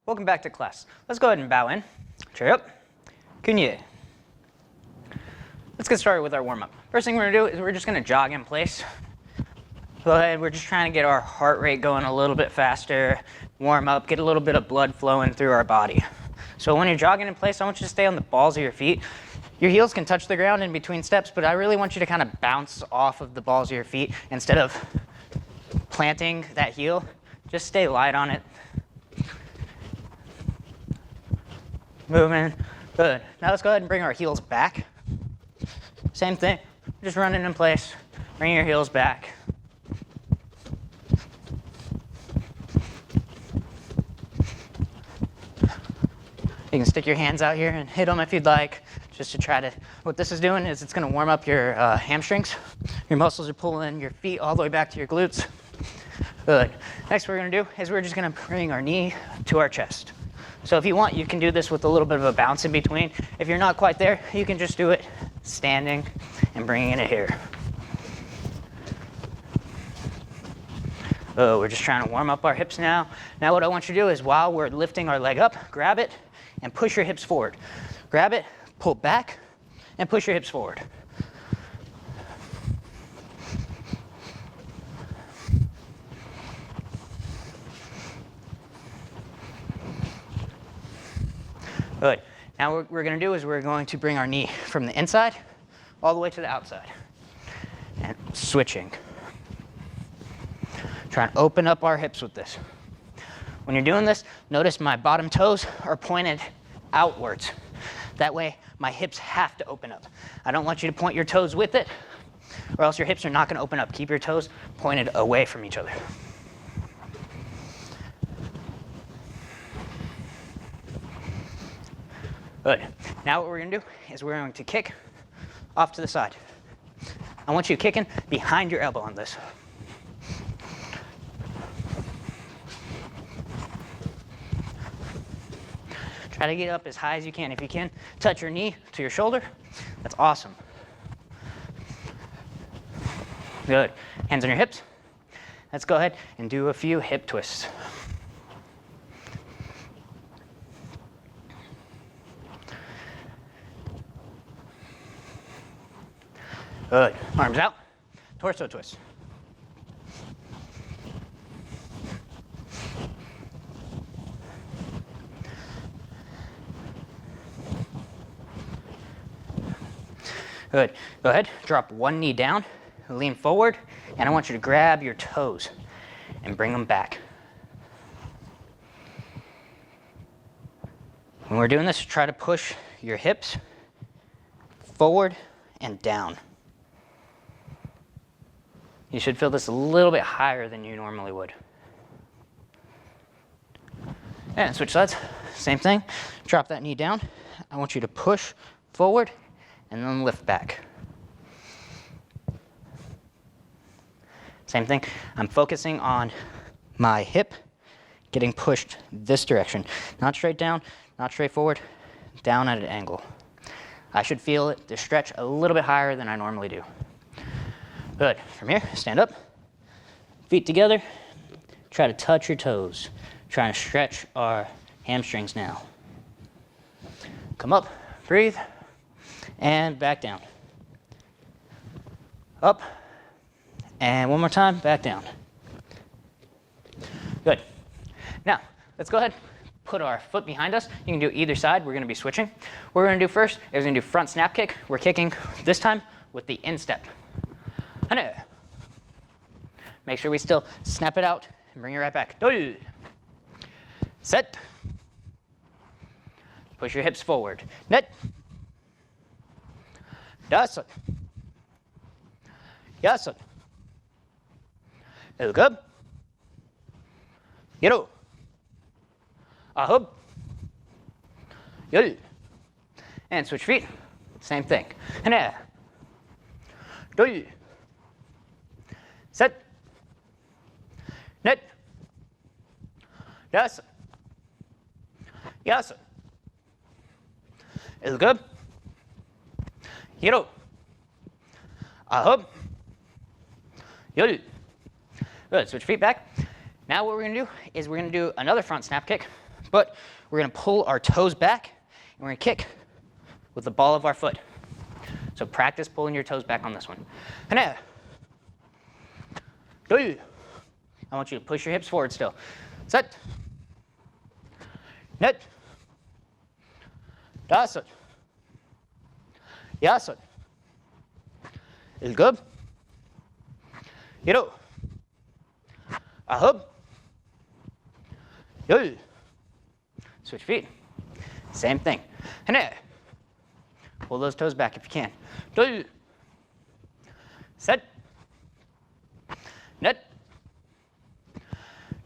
Welcome back to class. Let's go ahead and bow in. Chair up. Kunye. Let's get started with our warm-up. First thing we're going to do is we're just going to jog in place. Go ahead. We're just trying to get our heart rate going a little bit faster, warm up, get a little bit of blood flowing through our body. So when you're jogging in place, I want you to stay on the balls of your feet. Your heels can touch the ground in between steps, but I really want you to kind of bounce off of the balls of your feet instead of planting that heel. Just stay light on it. Moving. Good. Now let's go ahead and bring our heels back. Same thing. Just running in place. Bring your heels back. You can stick your hands out here and hit them if you'd like, just to try to, what this is doing is it's going to warm up your hamstrings. Your muscles are pulling your feet all the way back to your glutes. Good. Next what we're going to do is we're just going to bring our knee to our chest. So if you want, you can do this with a little bit of a bounce in between. If you're not quite there, you can just do it standing and bringing it here. We're just trying to warm up our hips now. Now what I want you to do is while we're lifting our leg up, grab it and push your hips forward. Grab it, pull back, and push your hips forward. Good. Now what we're going to do is we're going to bring our knee from the inside all the way to the outside. And switching. Try and open up our hips with this. When you're doing this, notice my bottom toes are pointed outwards. That way, my hips have to open up. I don't want you to point your toes with it, or else your hips are not going to open up. Keep your toes pointed away from each other. Good. Now what we're going to do is we're going to kick off to the side. I want you kicking behind your elbow on this. Try to get up as high as you can. If you can, touch your knee to your shoulder. That's awesome. Good. Hands on your hips. Let's go ahead and do a few hip twists. Good. Arms out. Torso twist. Good. Go ahead, drop one knee down, lean forward, and I want you to grab your toes and bring them back. When we're doing this, try to push your hips forward and down. You should feel this a little bit higher than you normally would. And switch sides, same thing. Drop that knee down. I want you to push forward and then lift back. Same thing. I'm focusing on my hip getting pushed this direction. Not straight down, not straight forward, down at an angle. I should feel it to stretch a little bit higher than I normally do. Good. From here, stand up, feet together, try to touch your toes. Trying to stretch our hamstrings now. Come up, breathe, and back down. Up, and one more time, back down. Good. Now, let's go ahead, put our foot behind us. You can do either side. We're going to be switching. What we're going to do first is we're going to do front snap kick. We're kicking this time with the instep. Make sure we still snap it out and bring it right back. Set. Push your hips forward. Net. Dasan. Yasan. Look up. Yero. Ahub. Yol. And switch feet. Same thing. Hana. Dol. Set. Net. Dasan. Yasan. Look up. Yero. Ahub. Yol. Good. Switch feet back. Now what we're going to do is we're going to do another front snap kick, But we're going to pull our toes back, and we're going to kick with the ball of our foot. So practice pulling your toes back on this one. I want you to push your hips forward still. Set. Net. Dasan. Yasan. Ilgub. Yiro. Ahub. Yo. Switch feet. Same thing. Pull those toes back if you can. Do. Set. Net.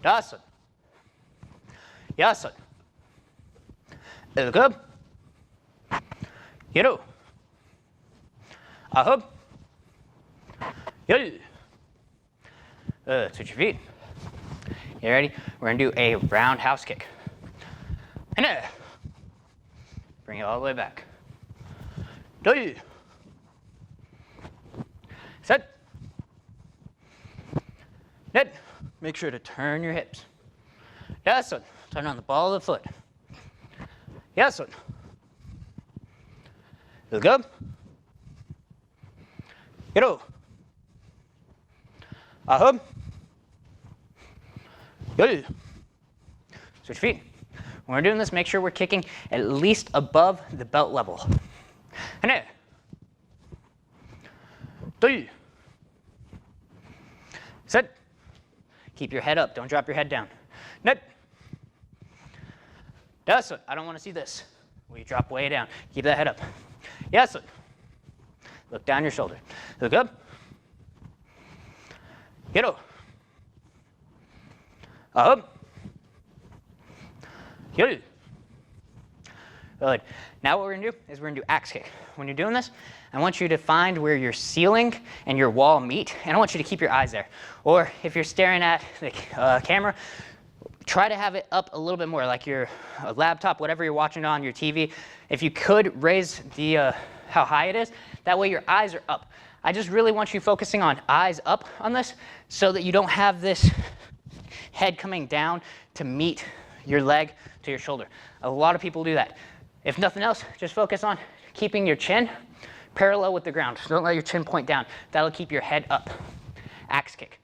Dasan. Yasan. Ilgub. Yiro. Ahub. Yo. Switch your feet. You ready? We're going to do a roundhouse kick. Bring it all the way back. Do. Set. Net. Make sure to turn your hips. Yes, one. Turn on the ball of the foot. Yes, one. Let's go. Yiro. Ahub. Good. Switch feet. When we're doing this, make sure we're kicking at least above the belt level. Three. Set. Keep your head up. Don't drop your head down. Net. That's it. I don't want to see this. We drop way down. Keep that head up. Yes. Look down your shoulder. Look up. Get up. Up. Good. Good. Now what we're going to do is we're going to do axe kick. When you're doing this, I want you to find where your ceiling and your wall meet, and I want you to keep your eyes there. Or if you're staring at the camera, try to have it up a little bit more, like your laptop, whatever you're watching on your TV. If you could raise the how high it is, that way your eyes are up. I just really want you focusing on eyes up on this so that you don't have this head coming down to meet your leg to your shoulder. A lot of people do that. If nothing else, just focus on keeping your chin parallel with the ground. Don't let your chin point down. That'll keep your head up. Axe kick.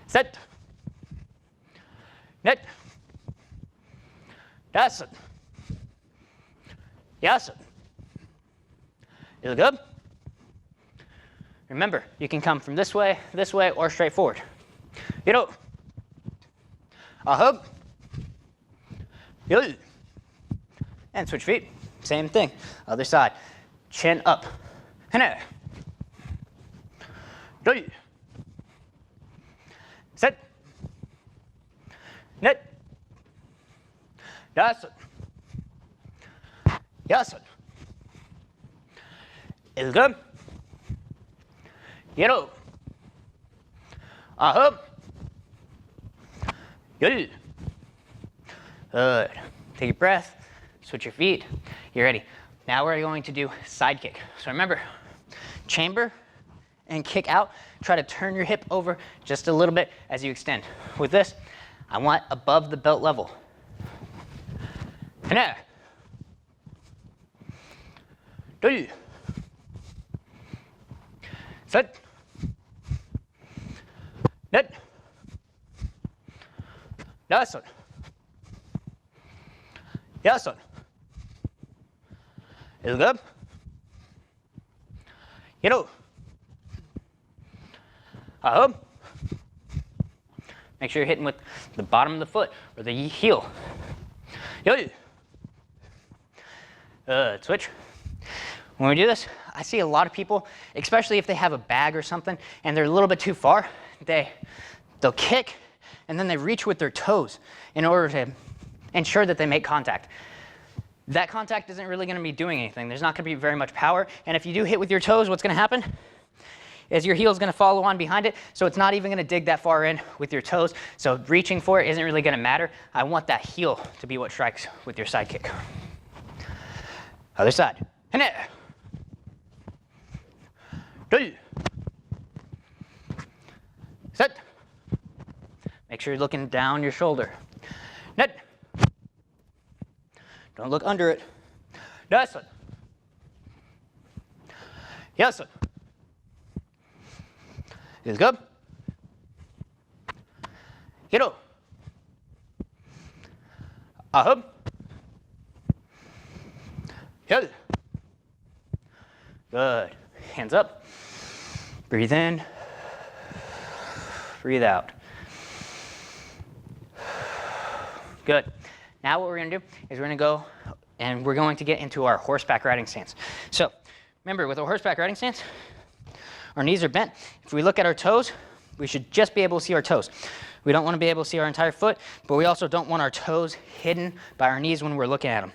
Set. Net. Dasan. Yasan. Is it good? Remember, you can come from this way, or straight forward. You know. Ahub. And switch feet. Same thing. Other side. Chin up. Set. Net. Dasan. Yasan. Ilgum. Yero. Ahub. Good. Good. Take a breath. Switch your feet. You're ready. Now we're going to do side kick. So remember, chamber and kick out. Try to turn your hip over just a little bit as you extend. With this, I want above the belt level. Set. Net. Dasan. Yasan. Ilgub. Yero. Ahub. Make sure you're hitting with the bottom of the foot or the heel. Yo. Switch. When we do this, I see a lot of people, especially if they have a bag or something and they're a little bit too far, they'll kick and then they reach with their toes in order to ensure that they make contact. That contact isn't really going to be doing anything. There's not going to be very much power, and if you do hit with your toes, what's going to happen is your heel is going to follow on behind it, so it's not even going to dig that far in with your toes, so reaching for it isn't really going to matter. I want that heel to be what strikes with your side kick. Other side. Set. Make sure you're looking down your shoulder. Net. Don't look under it. Dasan. Yasan. Is good. Hiro. Ahub. Good. Good. Hands up. Breathe in. Breathe out. Good. Now what we're going to do is we're going to go and we're going to get into our horseback riding stance. So remember, with a horseback riding stance, our knees are bent. If we look at our toes, we should just be able to see our toes. We don't want to be able to see our entire foot, but we also don't want our toes hidden by our knees when we're looking at them.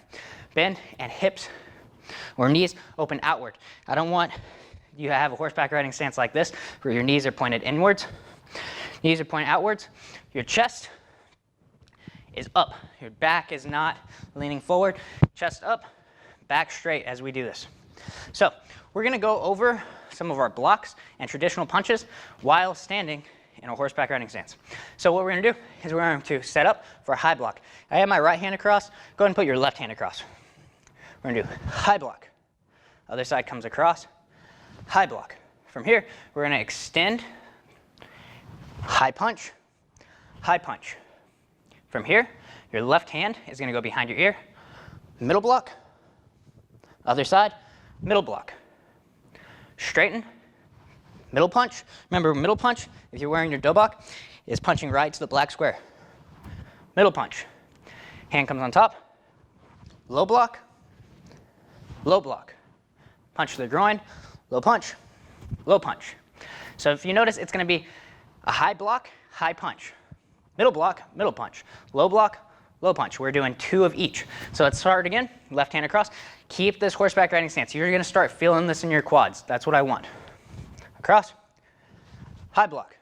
Bend and hips or knees open outward. I don't want you to have a horseback riding stance like this, where your knees are pointed inwards. Knees are pointed outwards. Your chest is up. Your back is not leaning forward. Chest up, back straight as we do this. So we're going to go over some of our blocks and traditional punches while standing in a horseback riding stance. So what we're going to do is we're going to set up for a high block. I have my right hand across. Go ahead and put your left hand across. We're going to do high block. Other side comes across. High block. From here, we're going to extend. High punch. High punch. From here, your left hand is going to go behind your ear. Middle block. Other side, middle block. Straighten. Middle punch. Remember, middle punch, if you're wearing your dobok, is punching right to the black square. Middle punch. Hand comes on top. Low block. Low block. Punch to the groin. Low punch. Low punch. So if you notice, it's going to be a high block, high punch. Middle block, middle punch. Low block, low punch. We're doing 2 of each. So let's start again. Left hand across. Keep this horseback riding stance. You're going to start feeling this in your quads. That's what I want. Across. High block.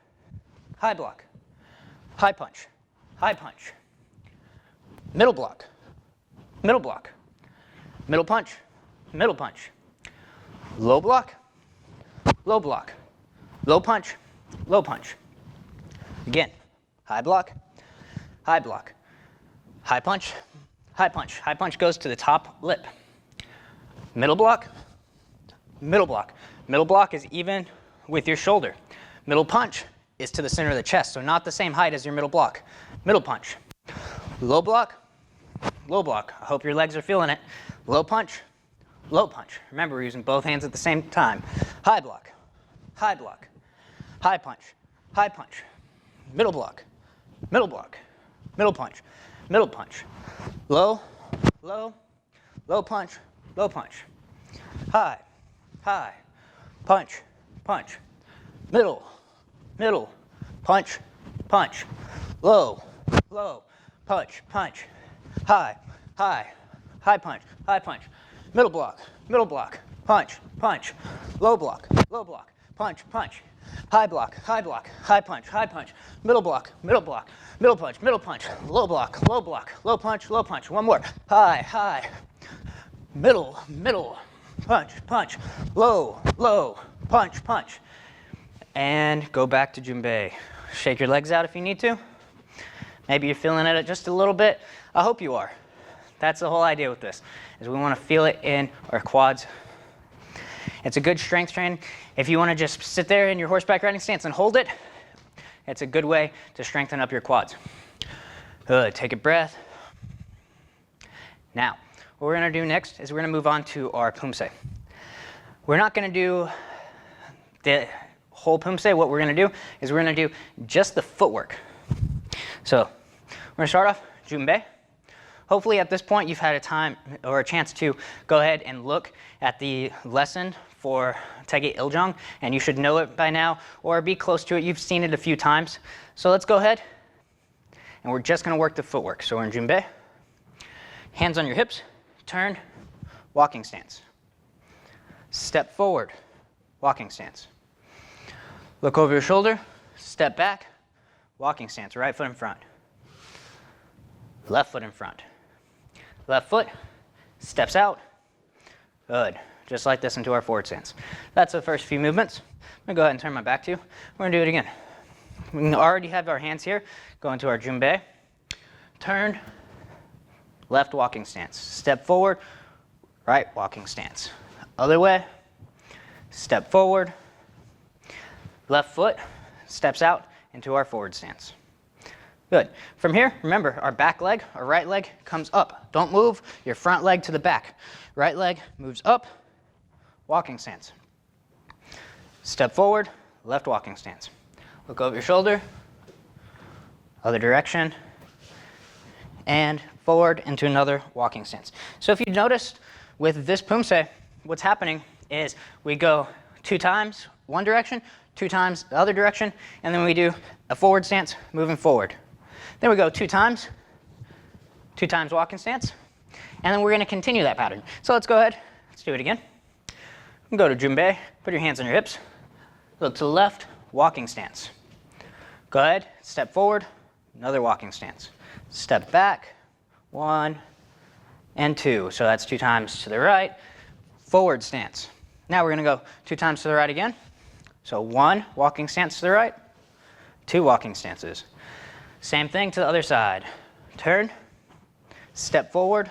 High block. High punch. High punch. Middle block. Middle block. Middle punch. Middle punch. Low block. Low block. Low punch. Low punch. Again. High block. High block. High punch. High punch. High punch goes to the top lip. Middle block. Middle block. Middle block is even with your shoulder. Middle punch is to the center of the chest, so not the same height as your middle block. Middle punch. Low block. Low block. I hope your legs are feeling it. Low punch. Low punch. Remember, we're using both hands at the same time. High block. High block. High punch. High punch. Middle block. Middle block. Middle punch. Middle punch. Low. Low. Low punch. Low punch. High. High. Punch. Punch. Middle. Middle. Punch. Punch. Low. Low. Punch. Punch. High. High. High punch. High punch. Middle block. Middle block. Punch. Punch. Low block. Low block. Punch. Punch. High block. High block. High punch. High punch. Middle block. Middle block. Middle punch. Middle punch. Low block. Low block. Low punch. Low punch. One more. High. High. Middle. Middle. Punch. Punch. Low. Low. Punch. Punch. And go back to Junbei. Shake your legs out if you need to. Maybe you're feeling it just a little bit. I hope you are. That's the whole idea with this, is we want to feel it in our quads. It's a good strength training. If you want to just sit there in your horseback riding stance and hold it, it's a good way to strengthen up your quads. Good. Take a breath. Now, what we're going to do next is we're going to move on to our poomsae. We're not going to do the whole poomsae. What we're going to do is we're going to do just the footwork. So we're going to start off Junbei. Hopefully at this point you've had a time or a chance to go ahead and look at the lesson for Taeguek Il Jang, and you should know it by now or be close to it. You've seen it a few times. So let's go ahead and we're just going to work the footwork. So we're in Junbei. Hands on your hips, turn, walking stance. Step forward, walking stance. Look over your shoulder, step back, walking stance, right foot in front. Left foot in front. Left foot steps out. Good. Just like this into our forward stance. That's the first few movements. I'm going to go ahead and turn my back to you. We're going to do it again. We can already have our hands here. Go into our junbae. Turn, left walking stance. Step forward, right walking stance. Other way, step forward, left foot steps out into our forward stance. Good. From here, remember, our back leg, our right leg comes up. Don't move your front leg to the back. Right leg moves up, walking stance. Step forward, left walking stance. Look over your shoulder, other direction, and forward into another walking stance. So if you noticed with this poomsae, what's happening is we go 2 times one direction, 2 times the other direction, and then we do a forward stance moving forward. Then we go 2 times walking stance, and then we're going to continue that pattern. So let's go ahead, let's do it again. Go to junbae, put your hands on your hips, look to the left, walking stance. Go ahead, step forward, another walking stance. Step back, 1 and 2. So that's 2 times to the right, forward stance. Now we're going to go 2 times to the right again. So 1 walking stance to the right, 2 walking stances. Same thing to the other side. Turn, step forward,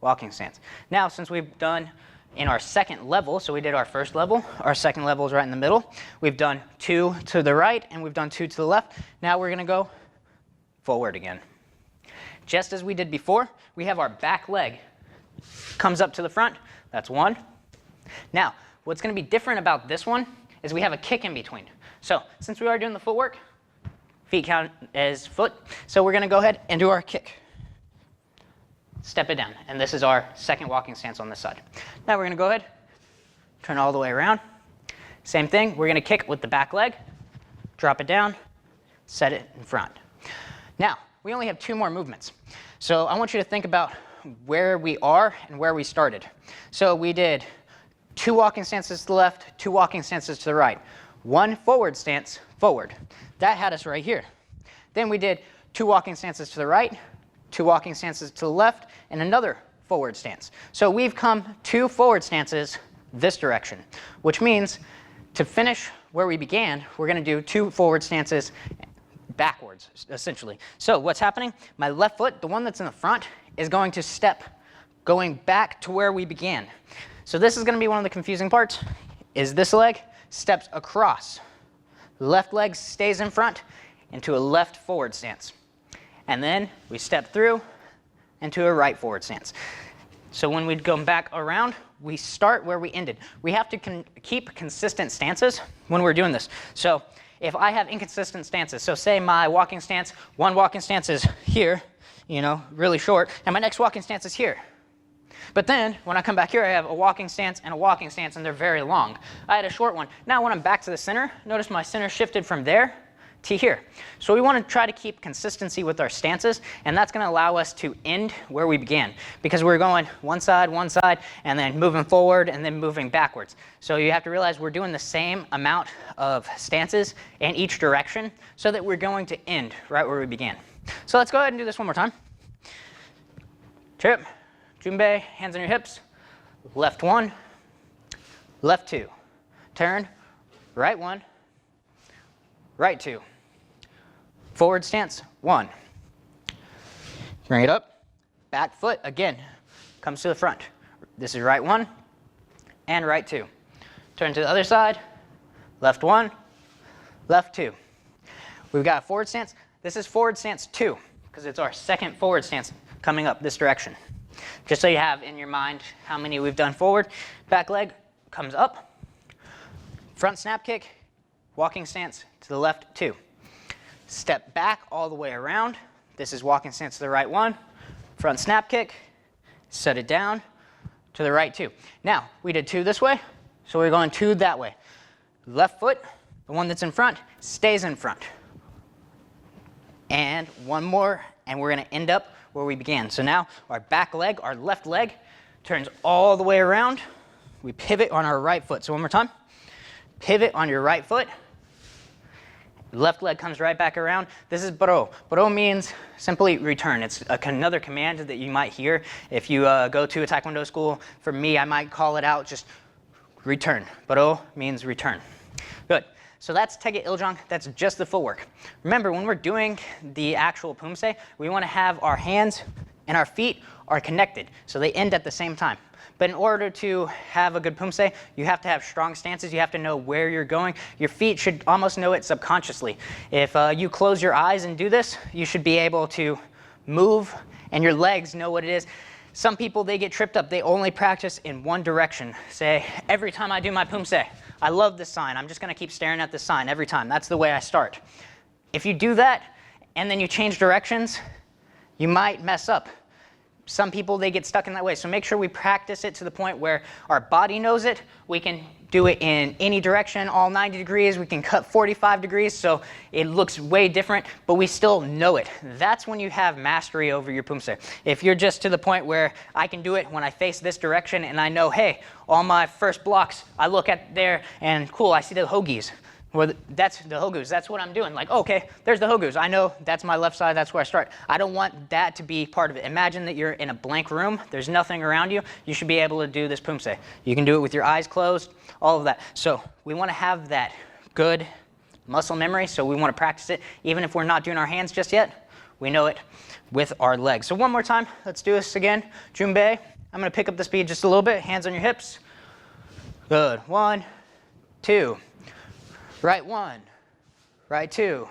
walking stance. Now, since we've done in our second level, so we did our first level, our second level is right in the middle. We've done 2 to the right, and we've done 2 to the left. Now we're going to go forward again. Just as we did before, we have our back leg comes up to the front. That's 1. Now, what's going to be different about this one is we have a kick in between. So since we are doing the footwork, feet count as foot. So we're going to go ahead and do our kick. Step it down. And this is our second walking stance on this side. Now we're going to go ahead, turn all the way around. Same thing. We're going to kick with the back leg, drop it down, set it in front. Now, we only have 2 more movements. So I want you to think about where we are and where we started. So we did 2 walking stances to the left, 2 walking stances to the right. 1 forward stance, forward. That had us right here. Then we did 2 walking stances to the right, 2 walking stances to the left, and another forward stance. So we've come 2 forward stances this direction, which means to finish where we began, we're going to do 2 forward stances backwards, essentially. So what's happening? My left foot, the one that's in the front, is going to step going back to where we began. So this is going to be one of the confusing parts, is this leg steps across. Left leg stays in front into a left forward stance. And then we step through into a right forward stance. So when we go back around, we start where we ended. We have to keep consistent stances when we're doing this. So if I have inconsistent stances, so say my walking stance, one walking stance is here, you know, really short, and my next walking stance is here. But then, when I come back here, I have a walking stance, and they're very long. I had a short one. Now, when I'm back to the center, notice my center shifted from there to here. So we want to try to keep consistency with our stances, and that's going to allow us to end where we began, because we're going one side, and then moving forward, and then moving backwards. So you have to realize we're doing the same amount of stances in each direction, so that we're going to end right where we began. So let's go ahead and do this one more time. Trip. Junbae, hands on your hips, left 1, left 2. Turn, right 1, right 2. Forward stance, 1. Bring it up, back foot, again, comes to the front. This is right 1 and right 2. Turn to the other side, left 1, left 2. We've got a forward stance. This is forward stance 2, because it's our second forward stance coming up this direction. Just so you have in your mind how many we've done forward. Back leg comes up. Front snap kick, walking stance to the left 2. Step back all the way around. This is walking stance to the right 1. Front snap kick, set it down to the right 2. Now, we did 2 this way, so we're going 2 that way. Left foot, the one that's in front, stays in front. And 1 more, and we're going to end up where we began. So now our back leg, our left leg, turns all the way around. We pivot on our right foot. So one more time. Pivot on your right foot. Left leg comes right back around. This is baro. Baro means simply return. It's another command that you might hear if you go to a Taekwondo school. For me, I might call it out just return. Baro means return. Good. So that's Taeguek Il Jang, that's just the footwork. Remember, when we're doing the actual poomsae, we want to have our hands and our feet are connected, so they end at the same time. But in order to have a good poomsae, you have to have strong stances, you have to know where you're going. Your feet should almost know it subconsciously. If you close your eyes and do this, you should be able to move, and your legs know what it is. Some people, they get tripped up. They only practice in one direction. Say, every time I do my poomsae, I love this sign. I'm just going to keep staring at this sign every time. That's the way I start. If you do that, and then you change directions, you might mess up. Some people, they get stuck in that way. So make sure we practice it to the point where our body knows it. We can do it in any direction, all 90 degrees. We can cut 45 degrees, so it looks way different, but we still know it. That's when you have mastery over your poomsae. If you're just to the point where I can do it when I face this direction and I know, hey, all my first blocks, I look at there and cool, I see the hoagies. Well, that's the hogus. That's what I'm doing. Like, okay, there's the hogus. I know that's my left side. That's where I start. I don't want that to be part of it. Imagine that you're in a blank room. There's nothing around you. You should be able to do this poomsae. You can do it with your eyes closed, all of that. So we want to have that good muscle memory. So we want to practice it. Even if we're not doing our hands just yet, we know it with our legs. So one more time. Let's do this again. Junbei. I'm going to pick up the speed just a little bit. Hands on your hips. Good. 1, 2. Right 1, right 2,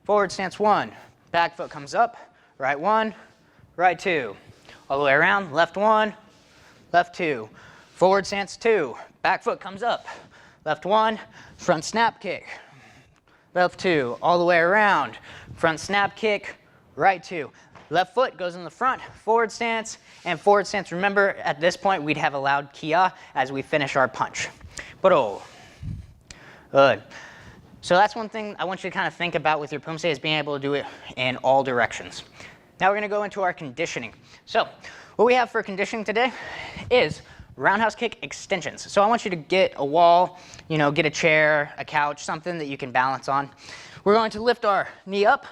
forward stance 1, back foot comes up, right 1, right 2, all the way around, left 1, left 2, forward stance 2, back foot comes up, left 1, front snap kick, left 2, all the way around, front snap kick, right 2. Left foot goes in the front, forward stance, and forward stance. Remember, at this point, we'd have a loud kia as we finish our punch. But oh, good. So that's one thing I want you to kind of think about with your poomsae is being able to do it in all directions. Now we're going to go into our conditioning. So what we have for conditioning today is roundhouse kick extensions. So I want you to get a wall, get a chair, a couch, something that you can balance on. We're going to lift our knee up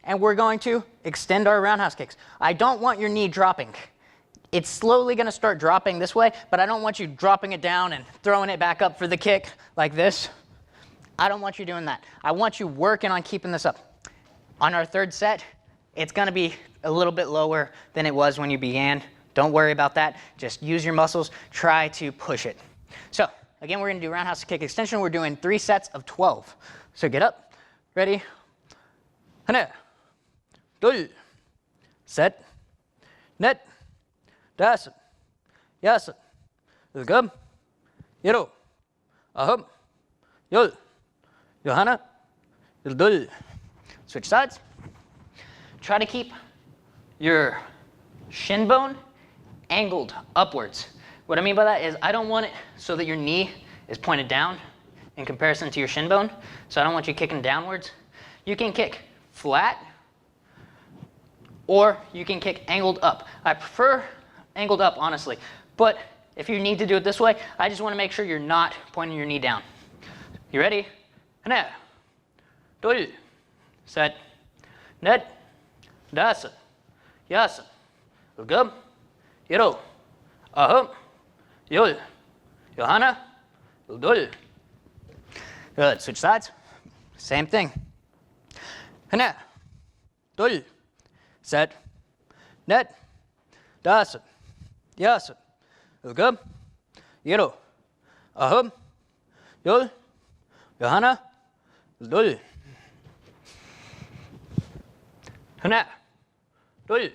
and we're going to extend our roundhouse kicks. I don't want your knee dropping. It's slowly going to start dropping this way, but I don't want you dropping it down and throwing it back up for the kick like this. I don't want you doing that. I want you working on keeping this up. On our third set, it's going to be a little bit lower than it was when you began. Don't worry about that. Just use your muscles. Try to push it. So again, we're going to do roundhouse kick extension. We're doing 3 sets of 12. So get up. Ready? 하나, 둘, 셋, 넷, 다섯, 여섯, 일곱, 여덟, 아홉, 열. Johanna, 둘. Switch sides. Try to keep your shin bone angled upwards. What I mean by that is I don't want it so that your knee is pointed down in comparison to your shin bone. So I don't want you kicking downwards. You can kick flat or you can kick angled up. I prefer angled up, honestly. But if you need to do it this way, I just want to make sure you're not pointing your knee down. You ready? 하나, 둘, 셋, 넷, 다섯, 여섯, 일곱, 여덟, 아홉, 열, 하나, 둘. Good. Switch sides. Same thing. 하나, 둘, 셋, 넷, 다섯, 여섯, 일곱, 여덟, 아홉, 열, 하나, 둘. 하나, 둘,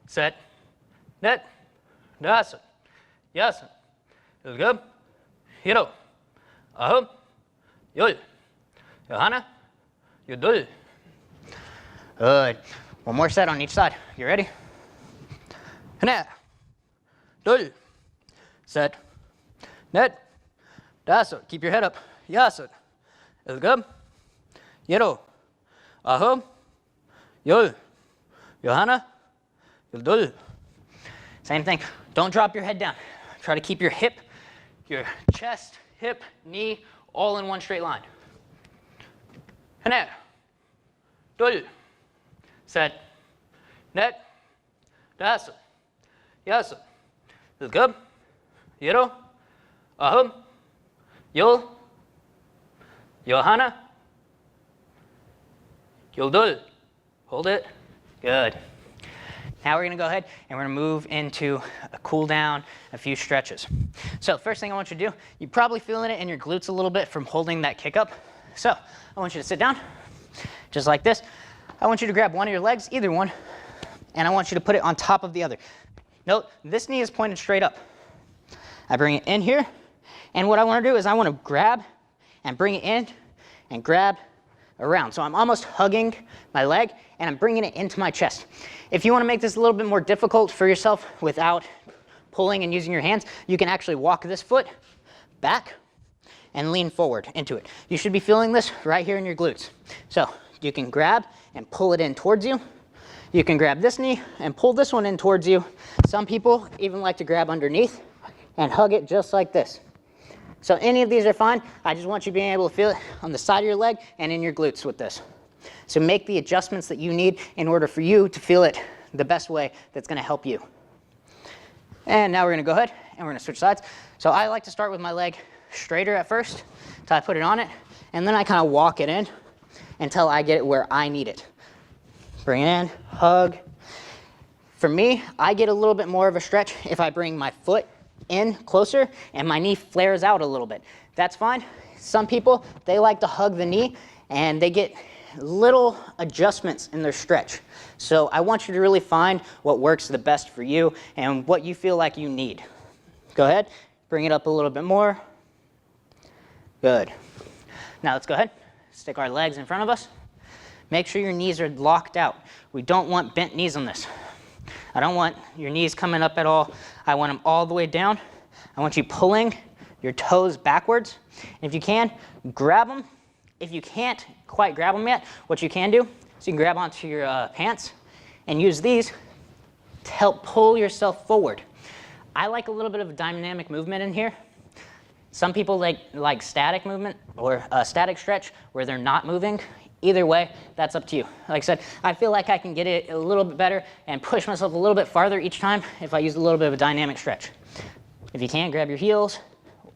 셋, 넷, 다섯, 여섯, 일곱, 여덟, 아홉, 열, 하나, 둘. Good. One more set on each side. You ready? 하나, 둘, 셋, 넷, 다섯. Keep your head up. 여섯, 일곱, 여덟, 아홉, 열, 하나, 둘. Same thing. Don't drop your head down. Try to keep your hip, your chest, hip, knee, all in one straight line. 하나, 둘, 셋, 넷, 다섯, 여섯, 일곱, 여덟, 아홉, 열, Johanna. Yoldul. Hold it. Good. Now we're going to go ahead and we're going to move into a cool down, a few stretches. So first thing I want you to do, you're probably feeling it in your glutes a little bit from holding that kick up. So I want you to sit down, just like this. I want you to grab one of your legs, either one, and I want you to put it on top of the other. Note, this knee is pointed straight up. I bring it in here, and what I want to do is I want to grab and bring it in and grab around. So I'm almost hugging my leg and I'm bringing it into my chest. If you want to make this a little bit more difficult for yourself without pulling and using your hands, you can actually walk this foot back and lean forward into it. You should be feeling this right here in your glutes. So you can grab and pull it in towards you. You can grab this knee and pull this one in towards you. Some people even like to grab underneath and hug it just like this. So any of these are fine. I just want you being able to feel it on the side of your leg and in your glutes with this. So make the adjustments that you need in order for you to feel it the best way that's going to help you. And now we're going to go ahead and we're going to switch sides. So I like to start with my leg straighter at first until I put it on it, and then I kind of walk it in until I get it where I need it. Bring it in, hug. For me, I get a little bit more of a stretch if I bring my foot in closer and my knee flares out a little bit. That's fine. Some people, they like to hug the knee and they get little adjustments in their stretch. So I want you to really find what works the best for you and what you feel like you need. Go ahead, bring it up a little bit more. Good. Now let's go ahead, stick our legs in front of us. Make sure your knees are locked out. We don't want bent knees on this. I don't want your knees coming up at all. I want them all the way down. I want you pulling your toes backwards. And if you can, grab them. If you can't quite grab them yet, what you can do is you can grab onto your pants and use these to help pull yourself forward. I like a little bit of a dynamic movement in here. Some people like static movement or a static stretch where they're not moving. Either way, that's up to you. Like I said, I feel like I can get it a little bit better and push myself a little bit farther each time if I use a little bit of a dynamic stretch. If you can, grab your heels,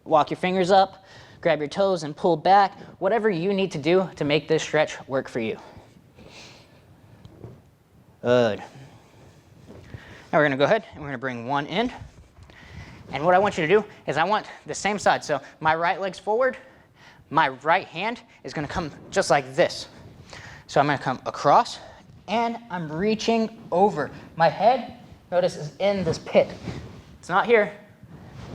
walk your fingers up, grab your toes and pull back, whatever you need to do to make this stretch work for you. Good. Now we're going to go ahead and we're going to bring one in. And what I want you to do is I want the same side. So my right leg's forward, my right hand is going to come just like this. So I'm going to come across and I'm reaching over. My head, notice, is in this pit. It's not here.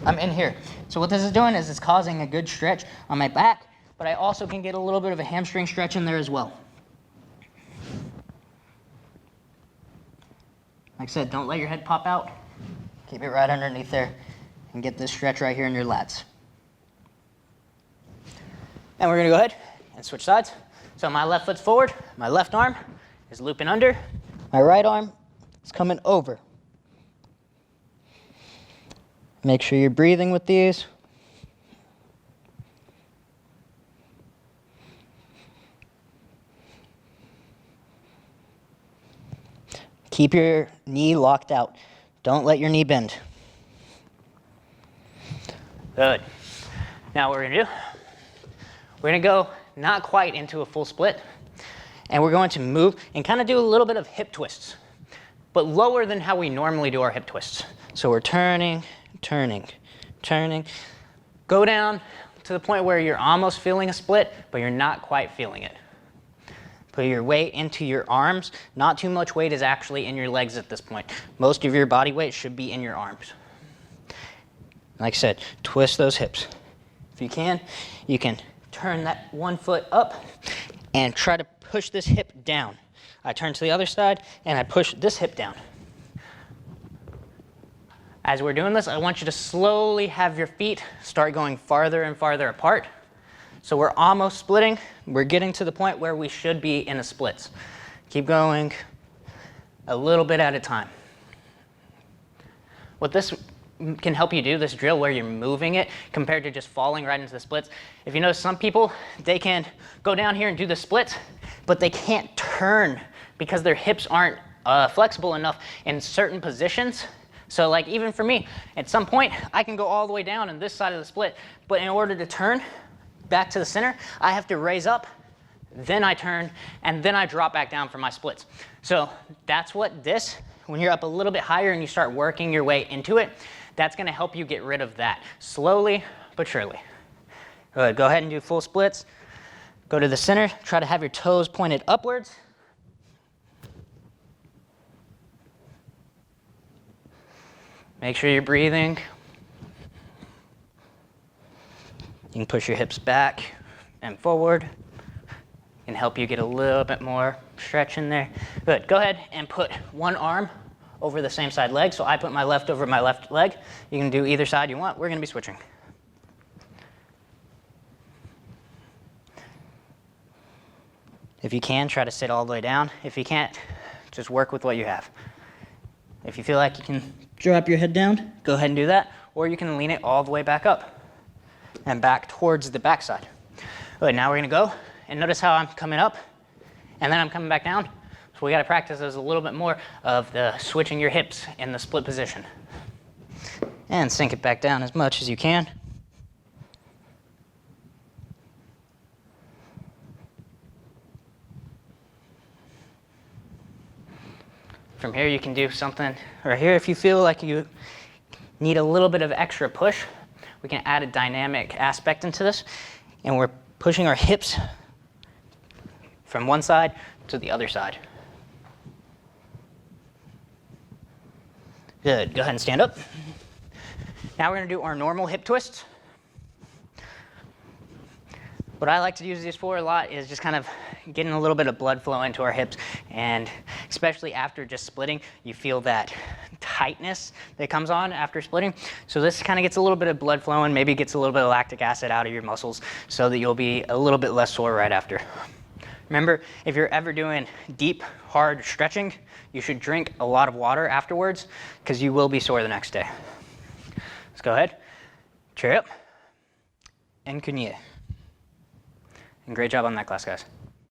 I'm in here. So what this is doing is it's causing a good stretch on my back, but I also can get a little bit of a hamstring stretch in there as well. Like I said, don't let your head pop out. Keep it right underneath there and get this stretch right here in your lats. And we're going to go ahead and switch sides. So my left foot's forward, my left arm is looping under, my right arm is coming over. Make sure you're breathing with these. Keep your knee locked out. Don't let your knee bend. Good. Now what we're going to do, we're going to go not quite into a full split, and we're going to move and kind of do a little bit of hip twists, but lower than how we normally do our hip twists. So we're turning, turning, turning. Go down to the point where you're almost feeling a split, but you're not quite feeling it. Put your weight into your arms. Not too much weight is actually in your legs at this point. Most of your body weight should be in your arms. Like I said, twist those hips. If you can turn that one foot up and try to push this hip down. I turn to the other side and I push this hip down. As we're doing this, I want you to slowly have your feet start going farther and farther apart. So we're almost splitting. We're getting to the point where we should be in a splits. Keep going a little bit at a time. What this can help you do, this drill where you're moving it compared to just falling right into the splits. If you notice, some people, they can go down here and do the splits, but they can't turn because their hips aren't flexible enough in certain positions. So like even for me, at some point, I can go all the way down on this side of the split, but in order to turn, back to the center, I have to raise up, then I turn, and then I drop back down for my splits. So that's what this, when you're up a little bit higher and you start working your way into it, that's gonna help you get rid of that, slowly but surely. Good, go ahead and do full splits. Go to the center, try to have your toes pointed upwards. Make sure you're breathing. You can push your hips back and forward. Can help you get a little bit more stretch in there. Good, go ahead and put one arm over the same side leg. So I put my left over my left leg. You can do either side you want. We're gonna be switching. If you can, try to sit all the way down. If you can't, just work with what you have. If you feel like you can drop your head down, go ahead and do that, or you can lean it all the way back up and back towards the backside. Good, now we're gonna go, and notice how I'm coming up, and then I'm coming back down. So we gotta practice as a little bit more of the switching your hips in the split position. And sink it back down as much as you can. From here you can do something right here. If you feel like you need a little bit of extra push, we can add a dynamic aspect into this, and we're pushing our hips from one side to the other side. Good, go ahead and stand up. Now we're gonna do our normal hip twists. What I like to use these for a lot is just kind of getting a little bit of blood flow into our hips, and especially after just splitting, you feel that tightness that comes on after splitting. So this kind of gets a little bit of blood flowing, maybe gets a little bit of lactic acid out of your muscles so that you'll be a little bit less sore right after. Remember, if you're ever doing deep, hard stretching, you should drink a lot of water afterwards because you will be sore the next day. Let's go ahead, chair up, and cugny. And great job on that class, guys.